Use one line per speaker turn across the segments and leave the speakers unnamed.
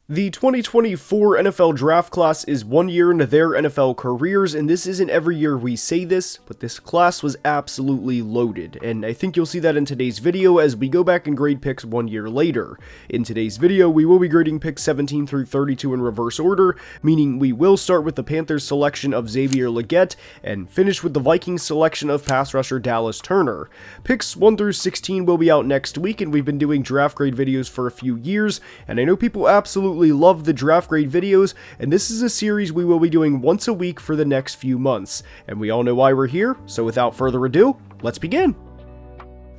The 2024 NFL draft class is 1 year into their NFL careers, and this isn't every year we say this, but this class was absolutely loaded, and I think you'll see that in today's video as we go back and grade picks 1 year later. In today's video, we will be grading picks 17 through 32 in reverse order, meaning we will start with the Panthers selection of Xavier Legette, and finish with the Vikings selection of pass rusher Dallas Turner. Picks 1 through 16 will be out next week, and we've been doing draft grade videos for a few years, and I know people absolutely love the draft grade videos, and this is a series we will be doing once a week for the next few months. And we all know why we're here, so without further ado, let's begin.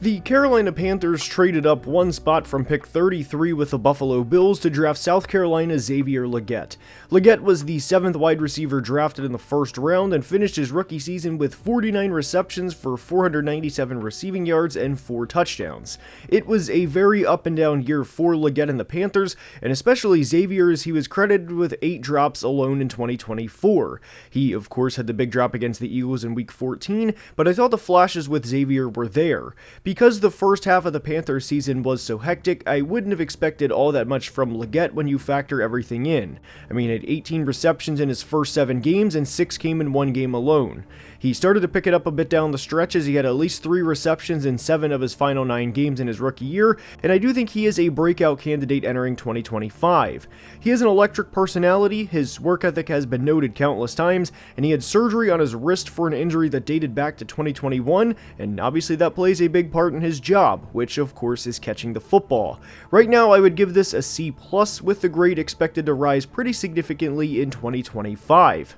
The Carolina Panthers traded up one spot from pick 33 with the Buffalo Bills to draft South Carolina's Xavier Legette. Legette was the 7th wide receiver drafted in the first round and finished his rookie season with 49 receptions for 497 receiving yards and 4 touchdowns. It was a very up and down year for Legette and the Panthers, and especially Xavier, as he was credited with 8 drops alone in 2024. He, of course, had the big drop against the Eagles in week 14, but I thought the flashes with Xavier were there. Because the first half of the Panthers season was so hectic, I wouldn't have expected all that much from Legette when you factor everything in. I mean, he had 18 receptions in his first 7 games, and 6 came in 1 game alone. He started to pick it up a bit down the stretch as he had at least 3 receptions in 7 of his final 9 games in his rookie year, and I do think he is a breakout candidate entering 2025. He has an electric personality, his work ethic has been noted countless times, and he had surgery on his wrist for an injury that dated back to 2021, and obviously that plays a big part in his job, which of course is catching the football. Right now I would give this a C+, with the grade expected to rise pretty significantly in 2025.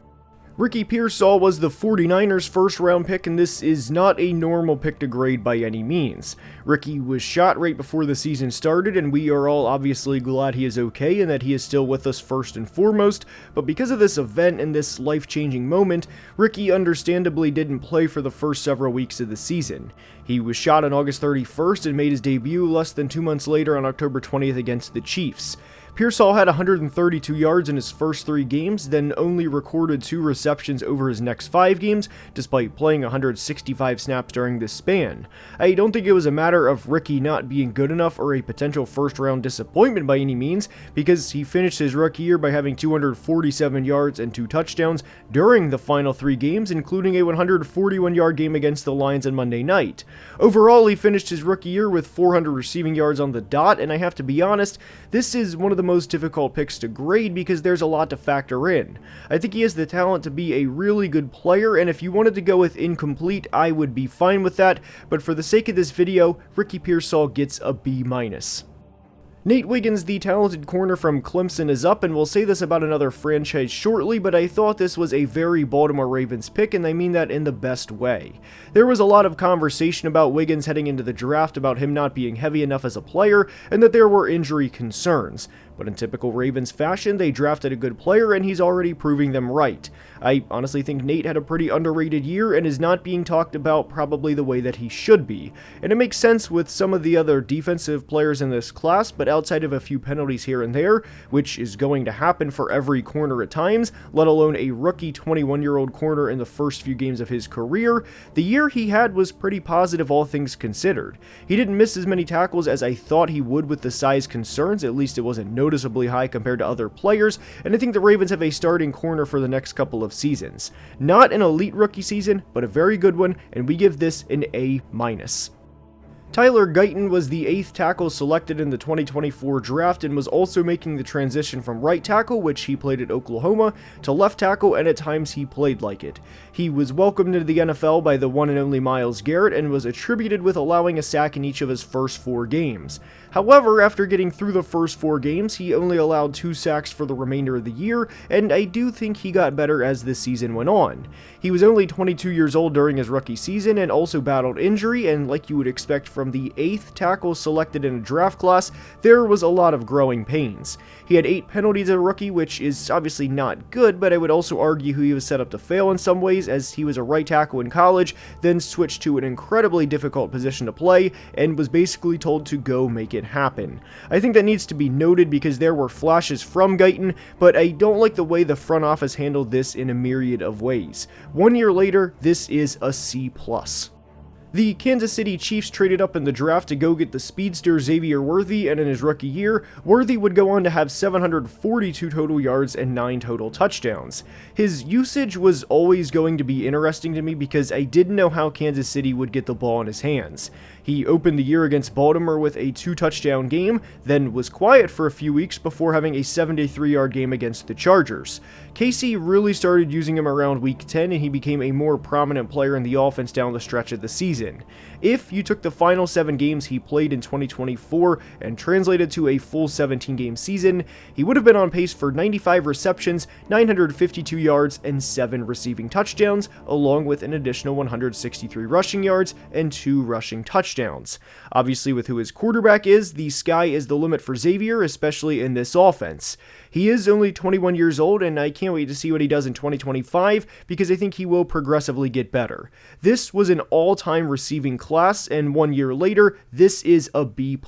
Ricky Pearsall was the 49ers' first round pick, and this is not a normal pick to grade by any means. Ricky was shot right before the season started, and we are all obviously glad he is okay and that he is still with us first and foremost, but because of this event and this life-changing moment, Ricky understandably didn't play for the first several weeks of the season. He was shot on August 31st and made his debut less than 2 months later on October 20th against the Chiefs. Pearsall had 132 yards in his first 3 games, then only recorded 2 receptions over his next 5 games, despite playing 165 snaps during this span. I don't think it was a matter of Ricky not being good enough or a potential first-round disappointment by any means, because he finished his rookie year by having 247 yards and 2 touchdowns during the final 3 games, including a 141-yard game against the Lions on Monday night. Overall, he finished his rookie year with 400 receiving yards on the dot, and I have to be honest, this is one of the most difficult picks to grade because there's a lot to factor in. I think he has the talent to be a really good player, and if you wanted to go with incomplete, I would be fine with that, but for the sake of this video, Ricky Pearsall gets a B-. Nate Wiggins, the talented corner from Clemson, is up, and we'll say this about another franchise shortly, but I thought this was a very Baltimore Ravens pick, and I mean that in the best way. There was a lot of conversation about Wiggins heading into the draft about him not being heavy enough as a player, and that there were injury concerns. But in typical Ravens fashion, they drafted a good player, and he's already proving them right. I honestly think Nate had a pretty underrated year and is not being talked about probably the way that he should be. And it makes sense with some of the other defensive players in this class, but outside of a few penalties here and there, which is going to happen for every corner at times, let alone a rookie 21-year-old corner in the first few games of his career, the year he had was pretty positive all things considered. He didn't miss as many tackles as I thought he would with the size concerns, at least it wasn't noticeably high compared to other players, and I think the Ravens have a starting corner for the next couple of seasons. Not an elite rookie season, but a very good one, and we give this an A-. Tyler Guyton was the 8th tackle selected in the 2024 draft and was also making the transition from right tackle, which he played at Oklahoma, to left tackle, and at times he played like it. He was welcomed into the NFL by the one and only Myles Garrett and was attributed with allowing a sack in each of his first 4 games. However, after getting through the first 4 games, he only allowed 2 sacks for the remainder of the year, and I do think he got better as the season went on. He was only 22 years old during his rookie season and also battled injury, and like you would expect from the 8th tackle selected in a draft class, there was a lot of growing pains. He had 8 penalties as a rookie, which is obviously not good, but I would also argue he was set up to fail in some ways, as he was a right tackle in college, then switched to an incredibly difficult position to play, and was basically told to go make it happen. I think that needs to be noted because there were flashes from Guyton, but I don't like the way the front office handled this in a myriad of ways. 1 year later, this is a C+. The Kansas City Chiefs traded up in the draft to go get the speedster Xavier Worthy, and in his rookie year, Worthy would go on to have 742 total yards and 9 total touchdowns. His usage was always going to be interesting to me because I didn't know how Kansas City would get the ball in his hands. He opened the year against Baltimore with a 2-touchdown game, then was quiet for a few weeks before having a 73-yard game against the Chargers. KC really started using him around week 10, and he became a more prominent player in the offense down the stretch of the season. If you took the final 7 games he played in 2024 and translated to a full 17-game season, he would have been on pace for 95 receptions, 952 yards, and 7 receiving touchdowns, along with an additional 163 rushing yards and 2 rushing touchdowns. Obviously, with who his quarterback is, the sky is the limit for Xavier, especially in this offense. He is only 21 years old, and I can't wait to see what he does in 2025 because I think he will progressively get better. This was an all-time receiving class, and 1 year later, this is a B+.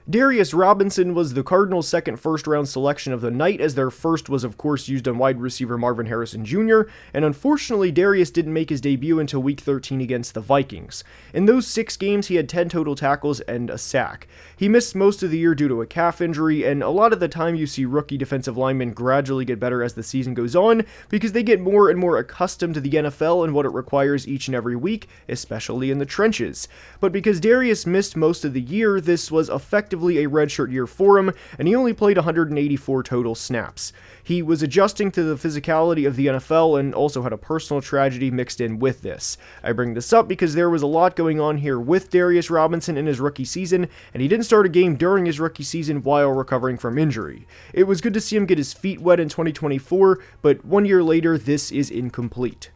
Darius Robinson was the Cardinals' second first-round selection of the night, as their first was of course used on wide receiver Marvin Harrison Jr., and unfortunately Darius didn't make his debut until week 13 against the Vikings. In those 6 games he had 10 total tackles and a sack. He missed most of the year due to a calf injury, and a lot of the time you see rookie defensive linemen gradually get better as the season goes on because they get more and more accustomed to the NFL and what it requires each and every week, especially in the trenches. But because Darius missed most of the year, this was effectively a redshirt year for him, and he only played 184 total snaps. He was adjusting to the physicality of the NFL and also had a personal tragedy mixed in with this. I bring this up because there was a lot going on here with Darius Robinson in his rookie season, and he didn't start a game during his rookie season while recovering from injury. It was good to see him get his feet wet in 2024, but 1 year later, this is incomplete.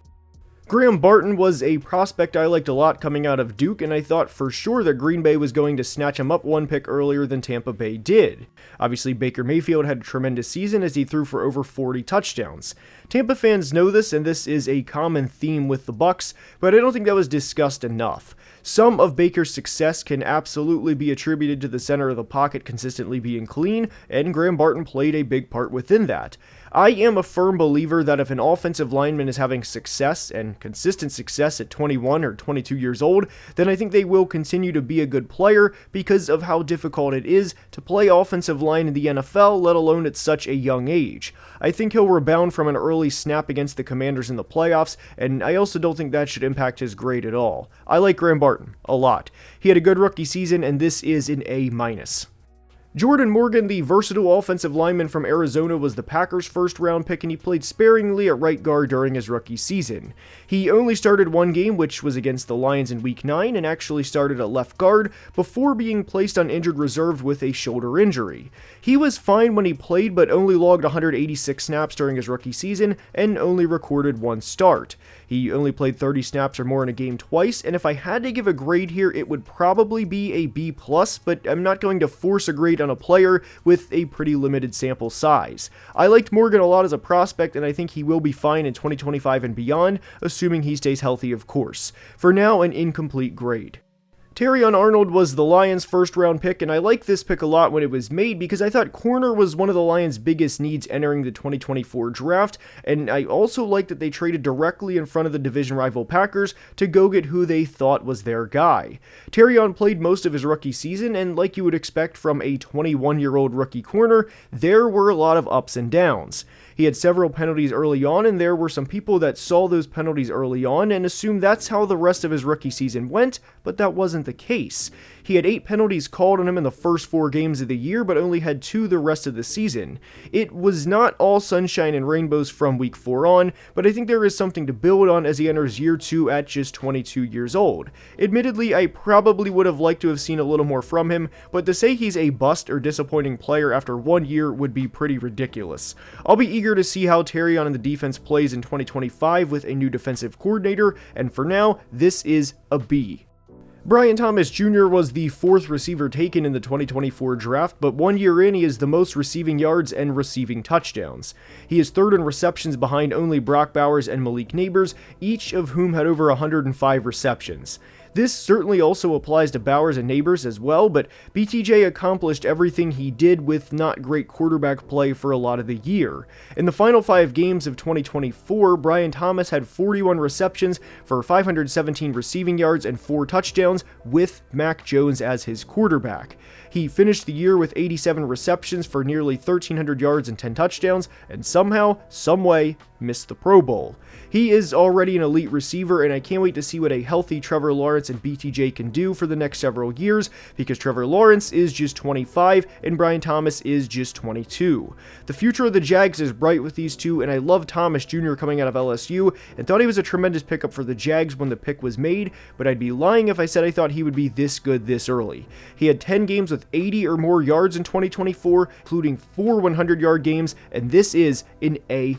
Graham Barton was a prospect I liked a lot coming out of Duke, and I thought for sure that Green Bay was going to snatch him up 1 pick earlier than Tampa Bay did. Obviously, Baker Mayfield had a tremendous season as he threw for over 40 touchdowns. Tampa fans know this, and this is a common theme with the Bucs, but I don't think that was discussed enough. Some of Baker's success can absolutely be attributed to the center of the pocket consistently being clean, and Graham Barton played a big part within that. I am a firm believer that if an offensive lineman is having success, and consistent success at 21 or 22 years old, then I think they will continue to be a good player because of how difficult it is to play offensive line in the NFL, let alone at such a young age. I think he'll rebound from an early snap against the Commanders in the playoffs, and I also don't think that should impact his grade at all. I like Graham Barton a lot. He had a good rookie season, and this is an A-. Jordan Morgan, the versatile offensive lineman from Arizona, was the Packers' first-round pick, and he played sparingly at right guard during his rookie season. He only started 1 game, which was against the Lions in Week 9, and actually started at left guard before being placed on injured reserve with a shoulder injury. He was fine when he played, but only logged 186 snaps during his rookie season, and only recorded 1 start. He only played 30 snaps or more in a game twice, and if I had to give a grade here, it would probably be a B+, but I'm not going to force a grade on a player with a pretty limited sample size. I liked Morgan a lot as a prospect, and I think he will be fine in 2025 and beyond, assuming he stays healthy, of course. For now, an incomplete grade. Terrion Arnold was the Lions' first-round pick, and I liked this pick a lot when it was made because I thought corner was one of the Lions' biggest needs entering the 2024 draft, and I also liked that they traded directly in front of the division rival Packers to go get who they thought was their guy. Terrion played most of his rookie season, and like you would expect from a 21-year-old rookie corner, there were a lot of ups and downs. He had several penalties early on, and there were some people that saw those penalties early on and assumed that's how the rest of his rookie season went, but that wasn't the case. He had 8 penalties called on him in the first 4 games of the year, but only had 2 the rest of the season. It was not all sunshine and rainbows from week 4 on, but I think there is something to build on as he enters year 2 at just 22 years old. Admittedly, I probably would have liked to have seen a little more from him, but to say he's a bust or disappointing player after 1 year would be pretty ridiculous. I'll be eager to see how Terrion and the defense plays in 2025 with a new defensive coordinator, and for now, this is a B. Brian Thomas Jr. was the 4th receiver taken in the 2024 draft, but 1 year in, he is the most receiving yards and receiving touchdowns. He is 3rd in receptions behind only Brock Bowers and Malik Neighbors, each of whom had over 105 receptions. This certainly also applies to Bowers and Neighbors as well, but BTJ accomplished everything he did with not great quarterback play for a lot of the year. In the final 5 games of 2024, Brian Thomas had 41 receptions for 517 receiving yards and 4 touchdowns with Mac Jones as his quarterback. He finished the year with 87 receptions for nearly 1,300 yards and 10 touchdowns, and somehow, someway, missed the Pro Bowl. He is already an elite receiver, and I can't wait to see what a healthy Trevor Lawrence and BTJ can do for the next several years, because Trevor Lawrence is just 25 and Brian Thomas is just 22. The future of the Jags is bright with these two, and I love Thomas Jr. coming out of LSU and thought he was a tremendous pickup for the Jags when the pick was made, but I'd be lying if I said I thought he would be this good this early. He had 10 games with 80 or more yards in 2024, including 4 100-yard games, and this is an A+.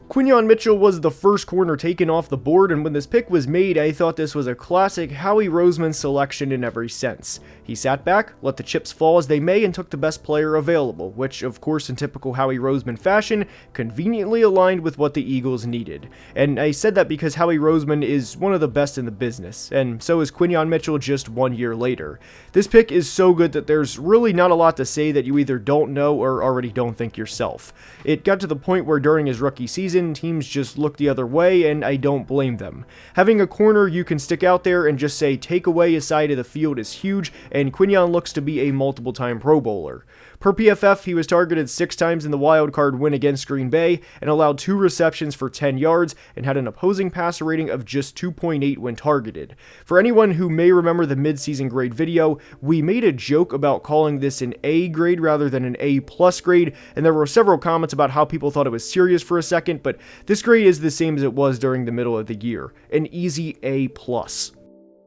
Quinyon Mitchell was the first corner taken off the board, and when this pick was made, I thought this was a classic Howie Roseman selection in every sense. He sat back, let the chips fall as they may, and took the best player available, which, of course, in typical Howie Roseman fashion, conveniently aligned with what the Eagles needed. And I said that because Howie Roseman is one of the best in the business, and so is Quinyon Mitchell just 1 year later. This pick is so good that there's really not a lot to say that you either don't know or already don't think yourself. It got to the point where during his rookie season, teams just look the other way, and I don't blame them. Having a corner you can stick out there and just say take away a side of the field is huge, and Quinyon looks to be a multiple-time Pro Bowler. Per PFF, he was targeted 6 times in the wildcard win against Green Bay and allowed 2 receptions for 10 yards and had an opposing passer rating of just 2.8 when targeted. For anyone who may remember the midseason grade video, we made a joke about calling this an A grade rather than an A+ grade, and there were several comments about how people thought it was serious for a second, but this grade is the same as it was during the middle of the year, an easy A+.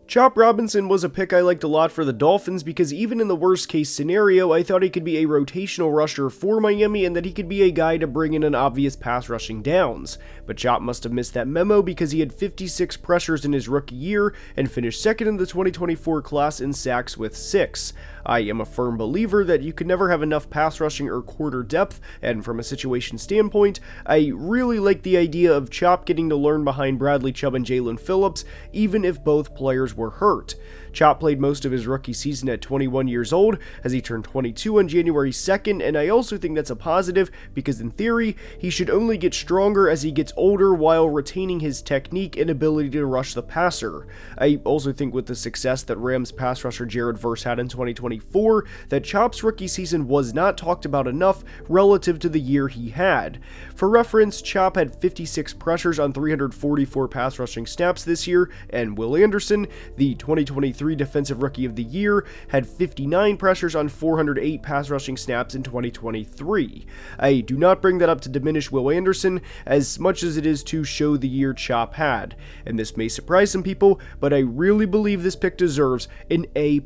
Chop Robinson was a pick I liked a lot for the Dolphins because even in the worst case scenario, I thought he could be a rotational rusher for Miami and that he could be a guy to bring in an obvious pass rushing downs. But Chop must have missed that memo because he had 56 pressures in his rookie year and finished second in the 2024 class in sacks with 6. I am a firm believer that you can never have enough pass rushing or quarter depth, and from a situation standpoint, I really like the idea of Chop getting to learn behind Bradley Chubb and Jalen Phillips, even if both players were hurt. Chop played most of his rookie season at 21 years old, as he turned 22 on January 2nd, and I also think that's a positive because in theory, he should only get stronger as he gets older while retaining his technique and ability to rush the passer. I also think with the success that Rams pass rusher Jared Verse had in 2024, that Chop's rookie season was not talked about enough relative to the year he had. For reference, Chop had 56 pressures on 344 pass rushing snaps this year, and Will Anderson, the 2023 Defensive Rookie of the Year, had 59 pressures on 408 pass rushing snaps in 2023. I do not bring that up to diminish Will Anderson as much as it is to show the year Chop had, and this may surprise some people, but I really believe this pick deserves an A+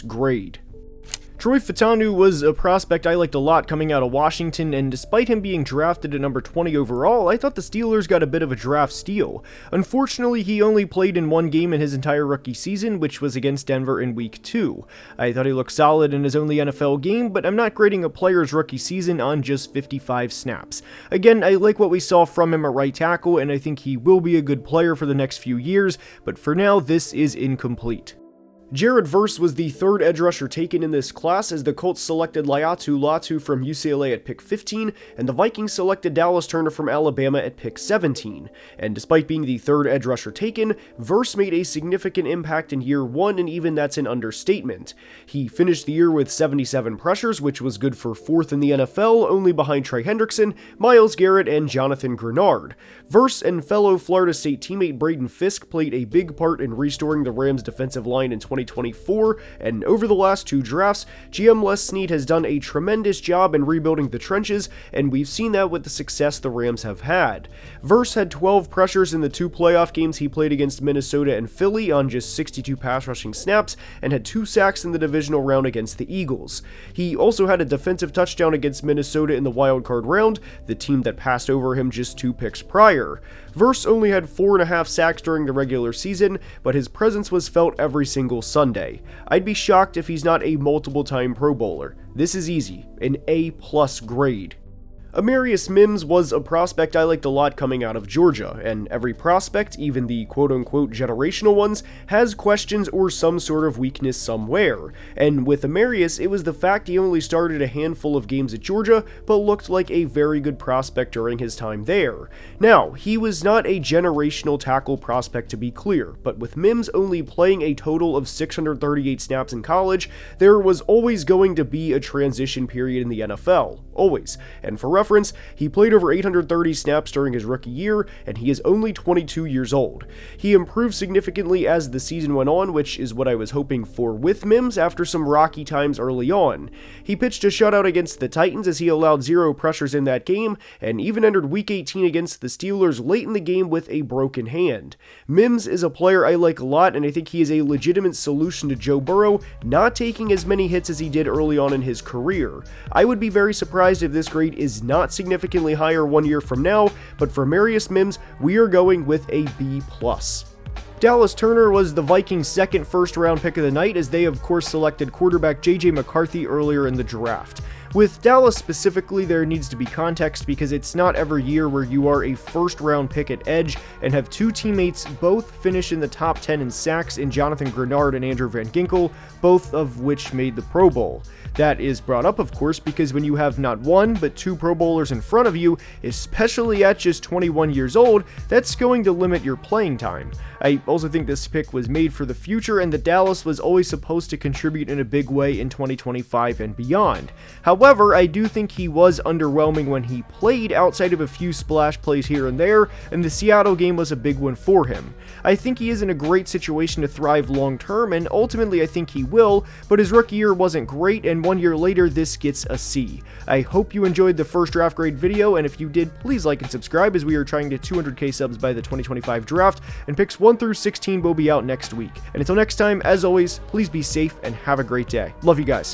grade. Troy Fautanu was a prospect I liked a lot coming out of Washington, and despite him being drafted at number 20 overall, I thought the Steelers got a bit of a draft steal. Unfortunately, he only played in 1 game in his entire rookie season, which was against Denver in Week 2. I thought he looked solid in his only NFL game, but I'm not grading a player's rookie season on just 55 snaps. Again, I like what we saw from him at right tackle, and I think he will be a good player for the next few years, but for now, this is incomplete. Jared Verse was the 3rd edge rusher taken in this class as the Colts selected Laiatu Latu from UCLA at pick 15, and the Vikings selected Dallas Turner from Alabama at pick 17. And despite being the 3rd edge rusher taken, Verse made a significant impact in year 1, and even that's an understatement. He finished the year with 77 pressures, which was good for 4th in the NFL, only behind Trey Hendrickson, Myles Garrett, and Jonathan Grenard. Verse and fellow Florida State teammate Braden Fisk played a big part in restoring the Rams' defensive line in 2024, and over the last 2 drafts, GM Les Snead has done a tremendous job in rebuilding the trenches, and we've seen that with the success the Rams have had. Verse had 12 pressures in the 2 playoff games he played against Minnesota and Philly on just 62 pass rushing snaps, and had 2 sacks in the divisional round against the Eagles. He also had a defensive touchdown against Minnesota in the wildcard round, the team that passed over him just 2 picks prior. Verse only had 4.5 sacks during the regular season, but his presence was felt every single Sunday. I'd be shocked if he's not a multiple-time Pro Bowler. This is easy, an A+ grade. Amarius Mims was a prospect I liked a lot coming out of Georgia, and every prospect, even the quote-unquote generational ones, has questions or some sort of weakness somewhere. And with Amarius, it was the fact he only started a handful of games at Georgia, but looked like a very good prospect during his time there. Now, he was not a generational tackle prospect to be clear, but with Mims only playing a total of 638 snaps in college, there was always going to be a transition period in the NFL. Always. And for reference, he played over 830 snaps during his rookie year, and he is only 22 years old. He improved significantly as the season went on, which is what I was hoping for with Mims after some rocky times early on. He pitched a shutout against the Titans as he allowed 0 pressures in that game, and even entered Week 18 against the Steelers late in the game with a broken hand. Mims is a player I like a lot, and I think he is a legitimate solution to Joe Burrow, not taking as many hits as he did early on in his career. I would be very surprised if this grade is not significantly higher 1 year from now, but for Amarius Mims, we are going with a B+. Dallas Turner was the Vikings' second first-round pick of the night, as they of course selected quarterback J.J. McCarthy earlier in the draft. With Dallas specifically, there needs to be context because it's not every year where you are a first-round pick at edge and have two teammates both finish in the top 10 in sacks in Jonathan Grenard and Andrew Van Ginkel, both of which made the Pro Bowl. That is brought up, of course, because when you have not one, but two Pro Bowlers in front of you, especially at just 21 years old, that's going to limit your playing time. I also think this pick was made for the future, and that Dallas was always supposed to contribute in a big way in 2025 and beyond. However, I do think he was underwhelming when he played outside of a few splash plays here and there, and the Seattle game was a big one for him. I think he is in a great situation to thrive long term, and ultimately I think he will, but his rookie year wasn't great, and 1 year later this gets a C. I hope you enjoyed the first draft grade video, and if you did, please like and subscribe as we are trying to 200k subs by the 2025 draft, and picks 1 through 16 will be out next week. And until next time, as always, please be safe and have a great day. Love you guys.